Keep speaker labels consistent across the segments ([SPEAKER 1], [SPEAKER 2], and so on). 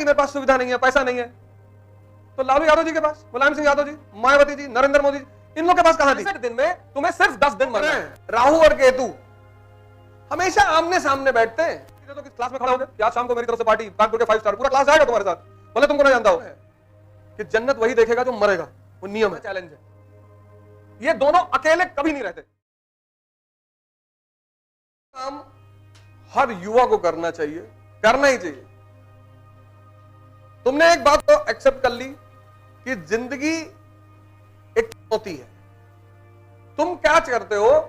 [SPEAKER 1] कि मेरे पास सुविधा नहीं है, पैसा नहीं है, तो लालू यादव जी के पास, मुलायम सिंह यादव जी, मायावती जी, नरेंद्र मोदी जी, इन लोगों के पास कहां थी? 65 दिन में तुम्हें सिर्फ 10 दिन मरना है। राहु और केतु हमेशा आमने सामने बैठते हैं। तो किस क्लास में खड़ा हो गए, आज शाम को मेरी तरफ से पार्टी, कानपुर के 5 स्टार, पूरा क्लास आएगा तुम्हारे साथ, भले तुमको ना जानता हो कि जन्नत वही देखेगा जो मरेगा, वो नियम है, चैलेंज है। ये दोनों अकेले कभी नहीं रहते। काम हर युवा को करना चाहिए, करना ही चाहिए। तुमने एक बात तो एक्सेप्ट कर ली कि जिंदगी एक चुनौती है। तुम क्या करते हो?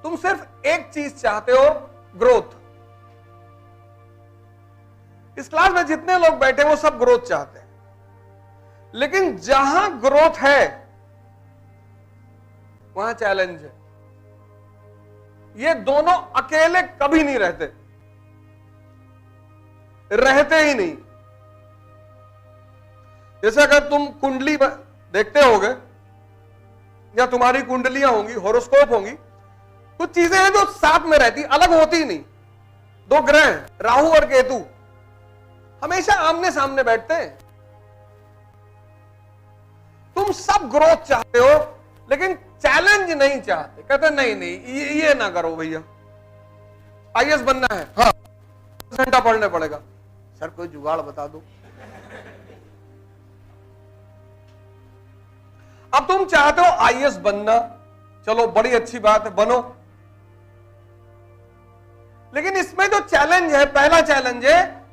[SPEAKER 1] तुम सिर्फ एक चीज चाहते हो, ग्रोथ। इस क्लास में जितने लोग बैठे हैं वो सब ग्रोथ चाहते हैं, लेकिन जहां ग्रोथ है वहां चैलेंज है। ये दोनों अकेले कभी नहीं रहते, रहते ही नहीं। जैसे अगर तुम कुंडली देखते होगे या तुम्हारी कुंडलियां होंगी, हॉरोस्कोप होंगी, कुछ चीजें हैं जो साथ में रहती, अलग होती ही नहीं। दो ग्रह राहु और केतु हमेशा आमने सामने बैठते हैं। तुम सब ग्रोथ चाहते हो लेकिन चैलेंज नहीं चाहते। कहते नहीं नहीं ये ना करो भैया, आईएएस बनना है, हाँ 10 घंटा पढ़ने पड़ेगा। सर कोई जुगाड़ बता दो। अब तुम चाहते हो आईएएस बनना, चलो बड़ी अच्छी बात है, बनो। लेकिन इसमें जो चैलेंज है, पहला चैलेंज है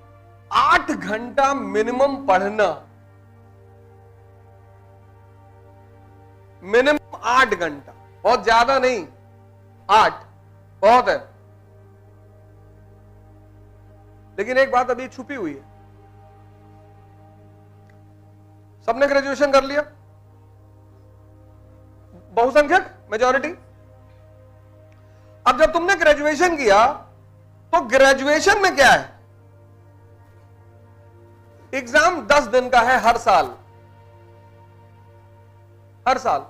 [SPEAKER 1] 8 घंटा मिनिमम पढ़ना। मिनिमम 8 घंटा, बहुत ज्यादा नहीं, 8 बहुत है। लेकिन एक बात अभी छुपी हुई है। सबने ग्रेजुएशन कर लिया, बहुसंख्यक मेजॉरिटी। अब जब तुमने ग्रेजुएशन किया तो ग्रेजुएशन में क्या है? एग्जाम 10 दिन का है हर साल, हर साल।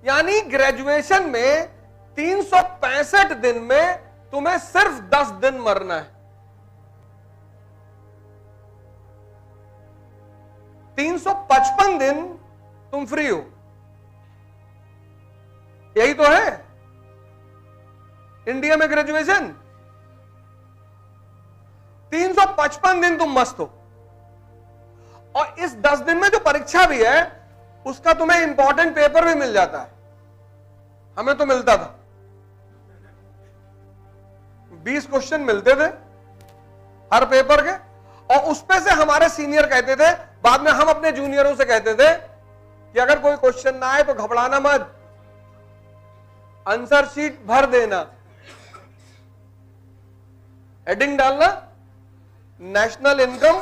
[SPEAKER 1] यानी ग्रेजुएशन में 365 दिन में तुम्हें सिर्फ 10 दिन मरना है। 355 दिन तुम फ्री हो, यही तो है इंडिया में ग्रेजुएशन। 355 दिन तुम मस्त हो, और इस 10 दिन में जो परीक्षा भी है उसका तुम्हें इंपॉर्टेंट पेपर भी मिल जाता है। हमें तो मिलता था, 20 क्वेश्चन मिलते थे हर पेपर के, और उसमें से हमारे सीनियर कहते थे, बाद में हम अपने जूनियरों से कहते थे कि अगर कोई क्वेश्चन ना आए तो घबराना मत, आंसर शीट भर देना, हेडिंग डालना नेशनल इनकम,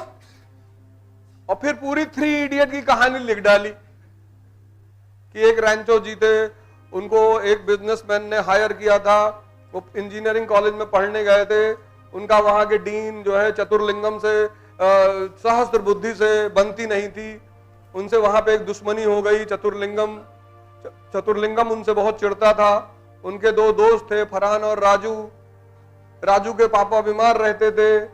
[SPEAKER 1] और फिर पूरी 3 इडियट की कहानी लिख डाली कि एक रैंचो जीते, उनको एक बिजनेसमैन ने हायर किया था, वो इंजीनियरिंग कॉलेज में पढ़ने गए थे, उनका वहां के डीन जो है चतुर्लिंगम से सहस्त्र बुद्धि से बनती नहीं थी, उनसे वहां पे एक दुश्मनी हो गई। चतुर्लिंगम उनसे बहुत चिढ़ता था। उनके 2 दोस्त थे, फरहान और राजू। राजू के पापा बीमार रहते थे,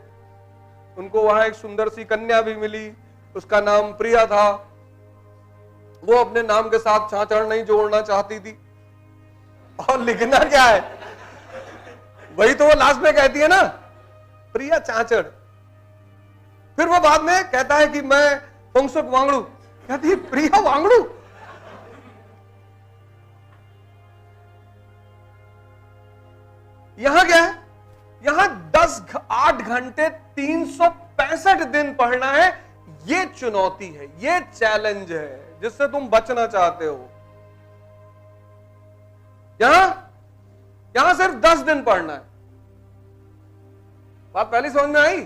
[SPEAKER 1] उनको वहां एक सुंदर सी कन्या भी मिली, उसका नाम प्रिया था। वो अपने नाम के साथ चांचड़ नहीं जोड़ना चाहती थी, और लिखना क्या है, वही तो वो लास्ट में कहती है ना, प्रिया चांचड़। फिर वो बाद में कहता है कि मैं फुंगसुक वांगड़ू, कहती है प्रिया वांगड़ू। यहां क्या है? यहां 8 घंटे 365 दिन पढ़ना है। ये चुनौती है, ये चैलेंज है जिससे तुम बचना चाहते हो। यहां सिर्फ 10 दिन पढ़ना है। बात पहली समझ में आई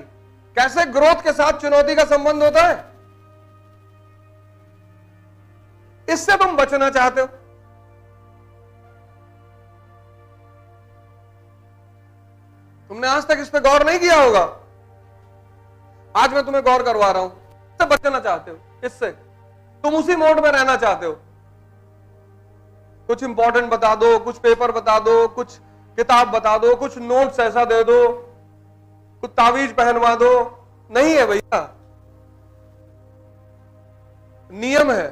[SPEAKER 1] कैसे ग्रोथ के साथ चुनौती का संबंध होता है? इससे तुम बचना चाहते हो। तुमने आज तक इस पे गौर नहीं किया होगा, आज मैं तुम्हें गौर करवा रहा हूं। इससे बचना चाहते हो, इससे तुम उसी मोड में रहना चाहते हो। कुछ इंपॉर्टेंट बता दो, कुछ पेपर बता दो, कुछ किताब बता दो, कुछ नोट्स ऐसा दे दो, कुछ तावीज पहनवा दो, नहीं है भैया। नियम है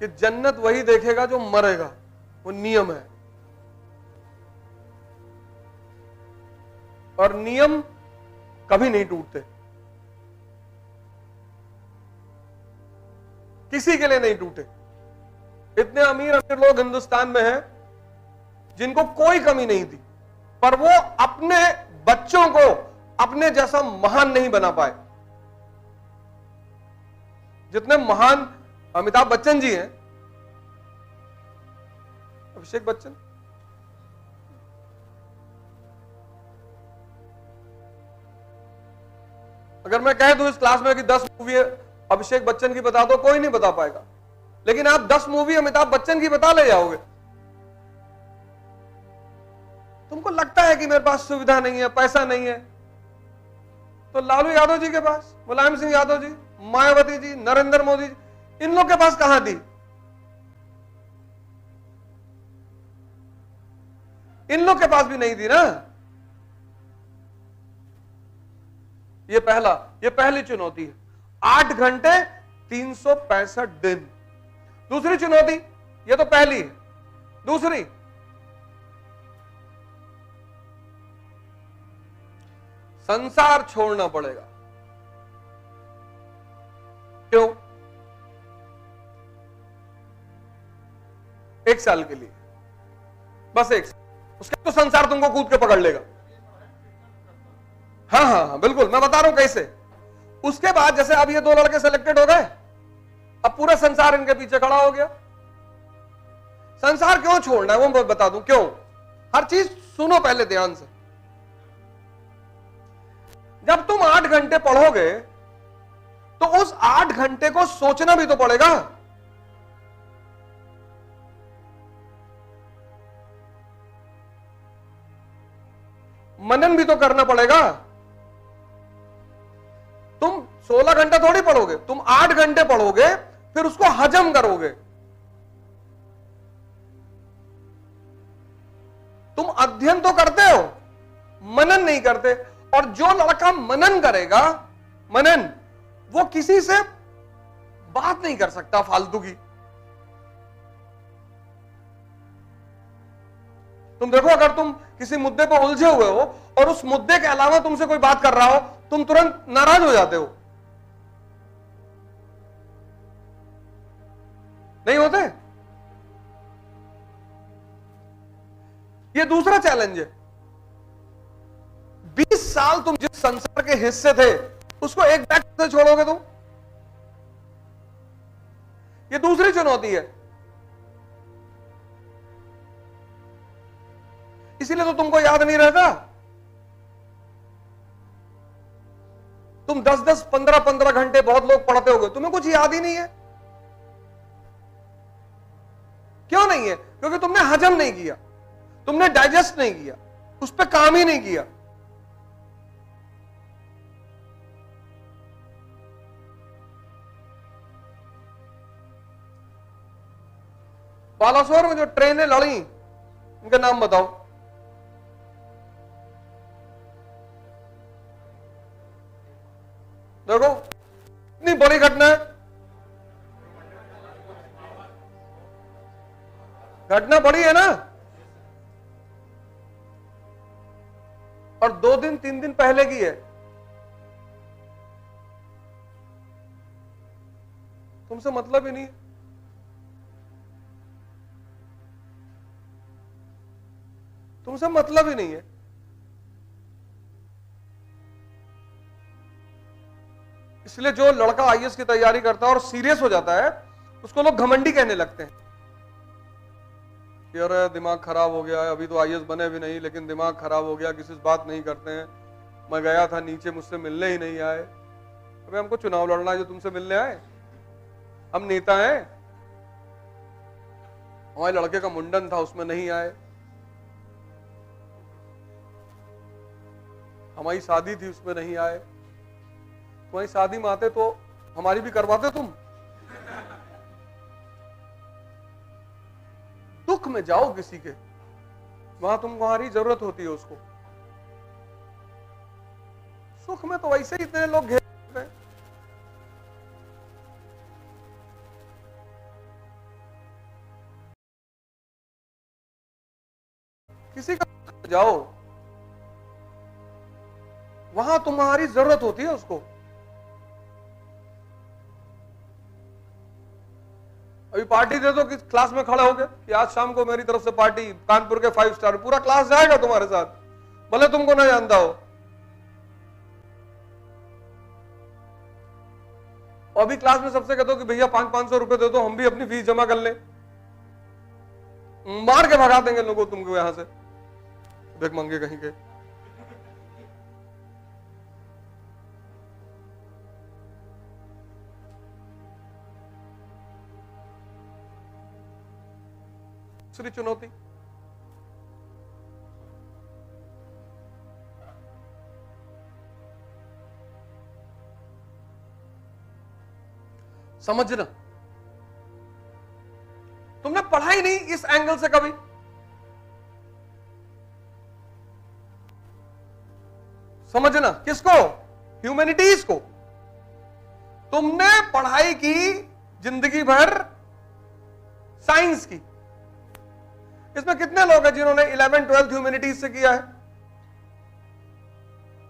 [SPEAKER 1] कि जन्नत वही देखेगा जो मरेगा, वो नियम है। और नियम कभी नहीं टूटते, किसी के लिए नहीं टूटे। इतने अमीर अमीर लोग हिंदुस्तान में हैं जिनको कोई कमी नहीं थी, पर वो अपने बच्चों को अपने जैसा महान नहीं बना पाए। जितने महान अमिताभ बच्चन जी हैं, अभिषेक बच्चन, अगर मैं कह दूं इस क्लास में कि 10 मूवी अभिषेक बच्चन की बता दो, कोई नहीं बता पाएगा। लेकिन आप 10 मूवी अमिताभ बच्चन की बता ले जाओगे। तुमको लगता है कि मेरे पास सुविधा नहीं है, पैसा नहीं है, तो लालू यादव जी के पास, मुलायम सिंह यादव जी, मायावती जी, नरेंद्र मोदी जी, इन लोग के पास कहां थी? इन लोग के पास भी नहीं थी ना। ये पहली चुनौती है, 8 घंटे 365 दिन। दूसरी चुनौती, ये तो पहली है, दूसरी, संसार छोड़ना पड़ेगा। क्यों? 1 साल के लिए, बस 1 साल। उसके तो संसार तुमको कूद के पकड़ लेगा। हाँ हाँ हाँ बिल्कुल, मैं बता रहा हूं कैसे। उसके बाद जैसे अब ये 2 लड़के सिलेक्टेड हो गए, अब पूरा संसार इनके पीछे खड़ा हो गया। संसार क्यों छोड़ना है वो मैं बता दूं। क्यों? हर चीज सुनो पहले ध्यान से। जब तुम 8 घंटे पढ़ोगे तो उस 8 घंटे को सोचना भी तो पड़ेगा। मनन भी तो करना पड़ेगा। तुम 16 घंटा थोड़ी पढ़ोगे, तुम 8 घंटे पढ़ोगे, फिर उसको हजम करोगे। तुम अध्ययन तो करते हो, मनन नहीं करते। और जो लड़का मनन करेगा, मनन, वो किसी से बात नहीं कर सकता फालतू की। तुम देखो, अगर तुम किसी मुद्दे पर उलझे हुए हो और उस मुद्दे के अलावा तुमसे कोई बात कर रहा हो, तुम तुरंत नाराज हो जाते हो, नहीं होते? ये दूसरा चैलेंज है। 20 साल तुम जिस संसार के हिस्से थे, उसको एक बैग से छोड़ोगे तुम? ये दूसरी चुनौती है। इसीलिए तो तुमको याद नहीं रहता। तुम 10-10, 15-15 घंटे बहुत लोग पढ़ते होगे, तुम्हें कुछ याद ही नहीं है। क्यों नहीं है? क्योंकि तुमने हजम नहीं किया, तुमने डाइजेस्ट नहीं किया, उस पर काम ही नहीं किया। बालासोर में जो ट्रेनें लड़ी, उनके नाम बताओ। देखो, इतनी बड़ी घटना है, घटना बड़ी है ना। और 2 दिन 3 दिन पहले की है। तुमसे मतलब ही नहीं, तुमसे मतलब ही नहीं है। इसलिए जो लड़का आईएएस की तैयारी करता है और सीरियस हो जाता है, उसको लोग घमंडी कहने लगते हैं कि अरे दिमाग खराब हो गया है, अभी तो आईएएस बने भी नहीं लेकिन दिमाग खराब हो गया, किसी से बात नहीं करते हैं। मैं गया था नीचे, मुझसे मिलने ही नहीं आए। अबे हमको चुनाव लड़ना है जो तुमसे मिलने आए? हम नेता हैं। हमारे लड़के का मुंडन था, उसमें नहीं आए। हमारी शादी थी, उसमें नहीं आए। तुम्हारी शादी में आते तो हमारी भी करवाते तुम। दुख में जाओ किसी के, वहां तुम्हारी जरूरत होती है उसको। सुख में तो वैसे ही इतने लोग घेर रहे हैं। किसी का जाओ, वहां तुम्हारी जरूरत होती है उसको। अभी पार्टी दे दो कि क्लास में खड़े होगे कि आज शाम को मेरी तरफ से पार्टी, कानपुर के 5 स्टार, पूरा क्लास जाएगा तुम्हारे साथ, भले तुमको ना जानता हो। और अभी क्लास में सबसे कहते हो कि भैया 500-500 रुपए दे दो, हम भी अपनी फीस जमा कर ले, मार के भगा देंगे लोगों तुमको यहां से, देख मंगे कहीं के। दूसरी चुनौती, समझना। तुमने पढ़ा ही नहीं इस एंगल से कभी। समझना किसको? ह्यूमैनिटीज को। तुमने पढ़ाई की जिंदगी भर साइंस की। इसमें कितने लोग हैं जिन्होंने 11th-12th ह्यूमैनिटीज से किया है?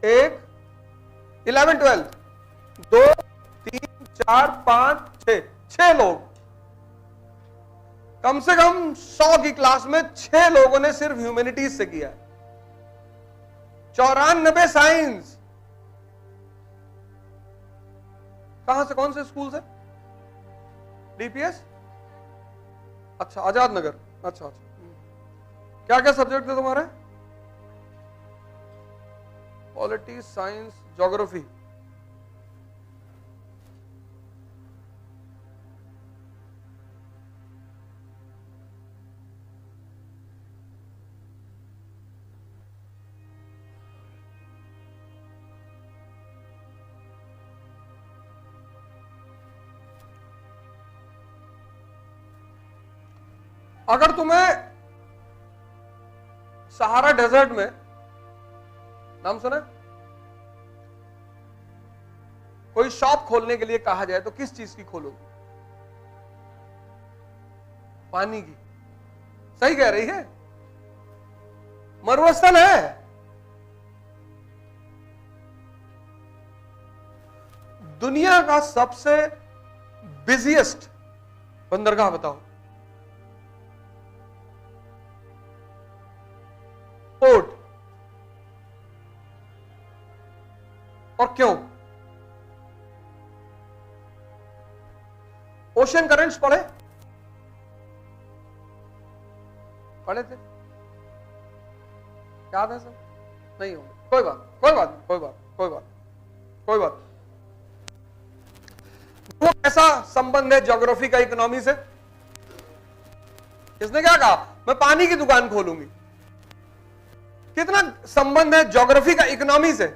[SPEAKER 1] 1, 11th-12th, 2, 3, 4, 5, 6 लोग। कम से कम 100 की क्लास में 6 लोगों ने सिर्फ ह्यूमैनिटीज से किया है। 94 साइंस। कहां से, कौन से स्कूल से? डीपीएस? अच्छा, आजाद नगर। अच्छा अच्छा। क्या क्या सब्जेक्ट थे तुम्हारे? Polity, science, geography. अगर तुम्हें सहारा डेजर्ट में, नाम सुना, कोई शॉप खोलने के लिए कहा जाए तो किस चीज की खोलोगे? पानी की। सही कह रही है, मरुस्थल है। दुनिया का सबसे बिजिएस्ट बंदरगाह बताओ। पोर्ट। और क्यों? ओशन करंट्स पढ़े थे? याद है सब? नहीं होंगे, कोई बात। वो कैसा संबंध है ज्योग्राफी का इकोनॉमी से? इसने क्या कहा, मैं पानी की दुकान खोलूंगी। कितना संबंध है ज्योग्राफी का इकोनॉमी से?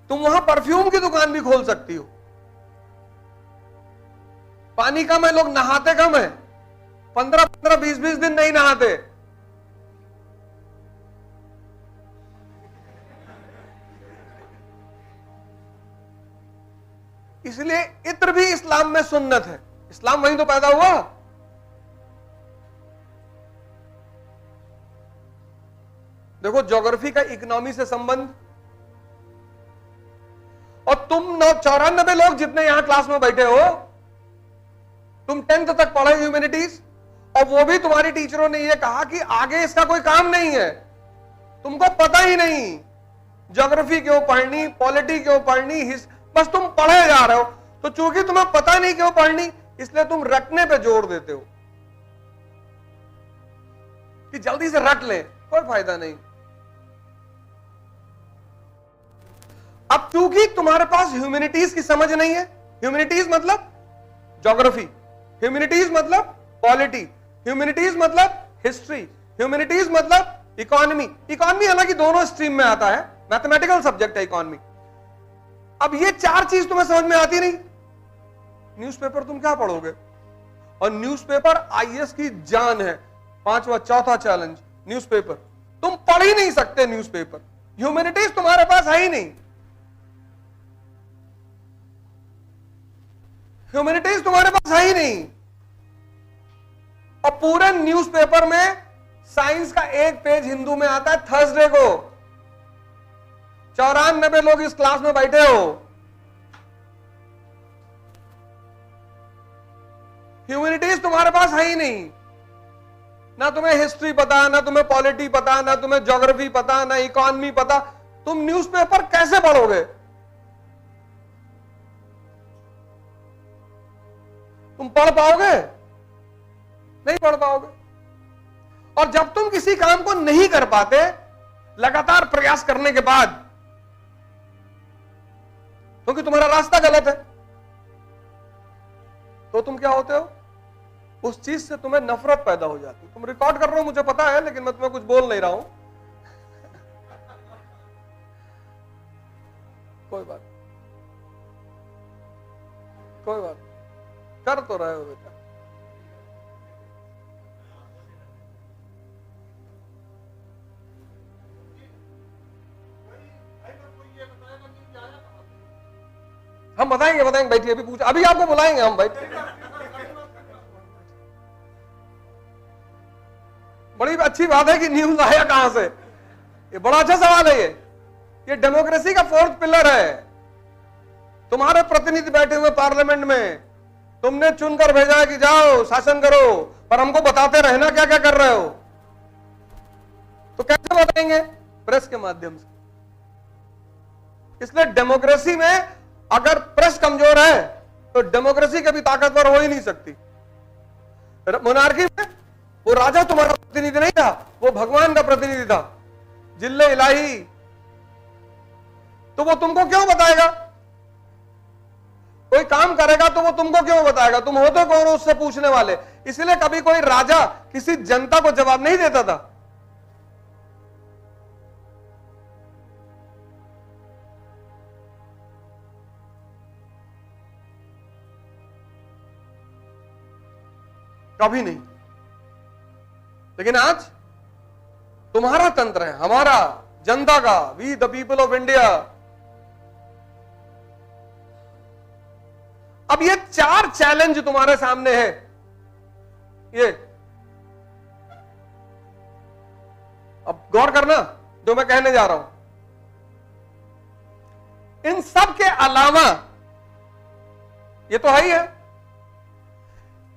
[SPEAKER 1] तुम वहां परफ्यूम की दुकान भी खोल सकती हो। पानी कम है, लोग नहाते कम है, 15-15, 20-20 दिन नहीं नहाते। इसलिए इत्र भी इस्लाम में सुन्नत है। इस्लाम वहीं तो पैदा हुआ। देखो ज्योग्राफी का इकोनॉमी से संबंध। और तुम 94 लोग जितने यहां क्लास में बैठे हो, तुम 10th तक पढ़े ह्यूमैनिटीज, और वो भी तुम्हारी टीचरों ने ये कहा कि आगे इसका कोई काम नहीं है, तुमको पता ही नहीं ज्योग्राफी क्यों पढ़नी, पॉलिटी क्यों पढ़नी, बस तुम पढ़े जा रहे हो। तो चूंकि तुम्हें पता नहीं क्यों पढ़नी, इसलिए तुम रटने पे जोर देते हो कि जल्दी से रट ले, कोई फायदा नहीं। अब चूंकि तुम्हारे पास ह्यूमैनिटीज की समझ नहीं है, ह्यूमैनिटीज मतलब ज्योग्राफी, ह्यूमैनिटीज मतलब पॉलिटी, ह्यूमैनिटीज मतलब हिस्ट्री, ह्यूमैनिटीज मतलब इकोनॉमी। इकोनॉमी हालांकि दोनों स्ट्रीम में आता है, मैथमेटिकल सब्जेक्ट है इकोनॉमी। अब ये 4 चीज तुम्हें समझ में आती नहीं, न्यूज़पेपर तुम क्या पढ़ोगे? और न्यूज़पेपर आईएएस की जान है। 5वां चौथा चैलेंज न्यूज़पेपर। तुम पढ़ ही नहीं सकते न्यूज़पेपर, ह्यूमैनिटीज तुम्हारे पास है ही नहीं, ह्यूमैनिटीज तुम्हारे पास है ही नहीं। और पूरे न्यूज़पेपर में साइंस का एक पेज हिंदू में आता है थर्सडे को, 94 लोग इस क्लास में बैठे हो, ह्यूमैनिटीज तुम्हारे पास है ही नहीं। ना तुम्हें हिस्ट्री पता, ना तुम्हें पॉलिटी पता, ना तुम्हें ज्योग्राफी पता, ना इकोनॉमी पता, तुम न्यूज़पेपर कैसे पढ़ोगे? तुम पढ़ पाओगे? नहीं पढ़ पाओगे। और जब तुम किसी काम को नहीं कर पाते लगातार प्रयास करने के बाद, क्योंकि तुम्हारा रास्ता गलत है, तो तुम क्या होते हो? उस चीज से तुम्हें नफरत पैदा हो जाती है। तुम रिकॉर्ड कर रहे हो मुझे पता है, लेकिन मैं तुम्हें कुछ बोल नहीं रहा हूं। कोई बात, कोई बात, कर तो रहे हो बेटा। हम बताएंगे, बताएंगे, बैठिए, अभी पूछ, अभी आपको बुलाएंगे हम, बैठिए। बड़ी अच्छी बात है कि न्यूज आया कहां से, ये बड़ा अच्छा सवाल है। ये डेमोक्रेसी का फोर्थ पिलर है। तुम्हारे प्रतिनिधि बैठे हुए पार्लियामेंट में, तुमने चुनकर भेजा है कि जाओ शासन करो, पर हमको बताते रहना क्या क्या कर रहे हो। तो कैसे बताएंगे? प्रेस के माध्यम से। इसलिए डेमोक्रेसी में अगर प्रेस कमजोर है तो डेमोक्रेसी कभी ताकतवर हो ही नहीं सकती। मोनार्की में वो राजा तुम्हारा प्रतिनिधि नहीं था, वो भगवान का प्रतिनिधि था, जिल्ले इलाही। तो वो तुमको क्यों बताएगा? कोई काम करेगा तो वो तुमको क्यों बताएगा? तुम होते कौन हो उससे पूछने वाले? इसलिए कभी कोई राजा किसी जनता को जवाब नहीं देता था। कभी नहीं। लेकिन आज तुम्हारा तंत्र है, हमारा, जनता का, we the people of India. अब ये 4 चैलेंज तुम्हारे सामने है। ये अब गौर करना जो मैं कहने जा रहा हूं। इन सब के अलावा, ये तो है ही है,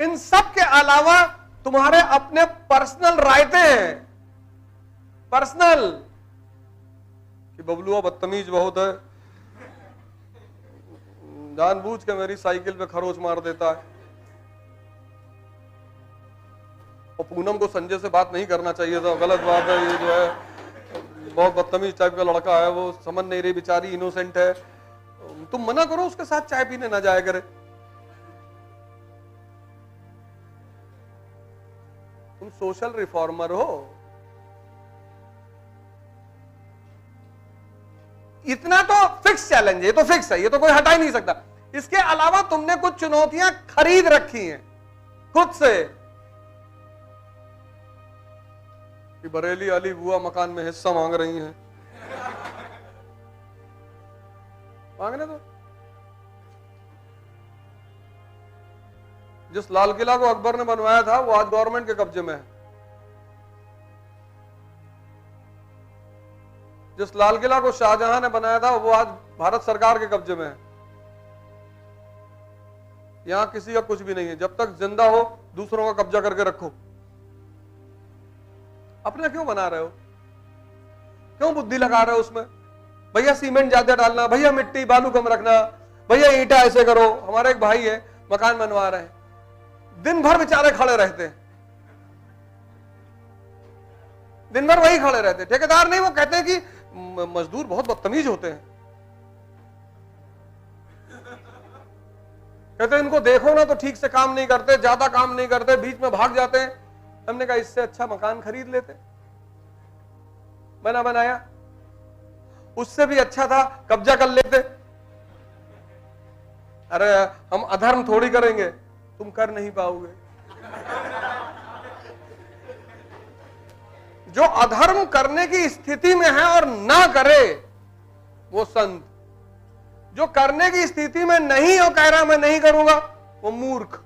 [SPEAKER 1] इन सब के अलावा तुम्हारे अपने पर्सनल रायते हैं। पर्सनल कि बबलुआ बदतमीज बहुत है, जानबूझ के मेरी साइकिल पे खरोच मार देता है, और पूनम को संजय से बात नहीं करना चाहिए था, गलत बात है, ये जो है बहुत बदतमीज टाइप का लड़का है, वो समझ नहीं रही, बेचारी इनोसेंट है, तुम मना करो उसके साथ चाय पीने ना जाया करे। तुम सोशल रिफॉर्मर हो। इतना तो फिक्स चैलेंज है, ये तो फिक्स है, ये तो कोई हटा ही नहीं सकता। इसके अलावा तुमने कुछ चुनौतियां खरीद रखी हैं खुद से कि बरेली वाली बुआ मकान में हिस्सा मांग रही हैं। मांगने दो। जिस लाल किला को अकबर ने बनवाया था वो आज गवर्नमेंट के कब्जे में है। जिस लाल किला को शाहजहां ने बनाया था वो आज भारत सरकार के कब्जे में है। यहां किसी का कुछ भी नहीं है। जब तक जिंदा हो दूसरों का कब्जा करके रखो। अपना क्यों बना रहे हो? क्यों बुद्धि लगा रहे हो उसमें? भैया सीमेंट ज्यादा डालना, भैया मिट्टी बालू कम रखना, भैया ईंटा ऐसे करो। हमारे एक भाई है मकान बनवा रहे हैं, दिन भर बेचारे खड़े रहते हैं, दिन भर वही खड़े रहते। ठेकेदार नहीं, वो कहते हैं कि मजदूर बहुत बदतमीज होते हैं। कहते हैं इनको देखो ना तो ठीक से काम नहीं करते, ज्यादा काम नहीं करते, बीच में भाग जाते हैं। हमने कहा इससे अच्छा मकान खरीद लेते, बना बनाया, उससे भी अच्छा था कब्जा कर लेते। अरे हम अधर्म थोड़ी करेंगे, तुम कर नहीं पाओगे। जो अधर्म करने की स्थिति में है और ना करे वो संत, जो करने की स्थिति में नहीं हो कह रहा मैं नहीं करूंगा वो मूर्ख।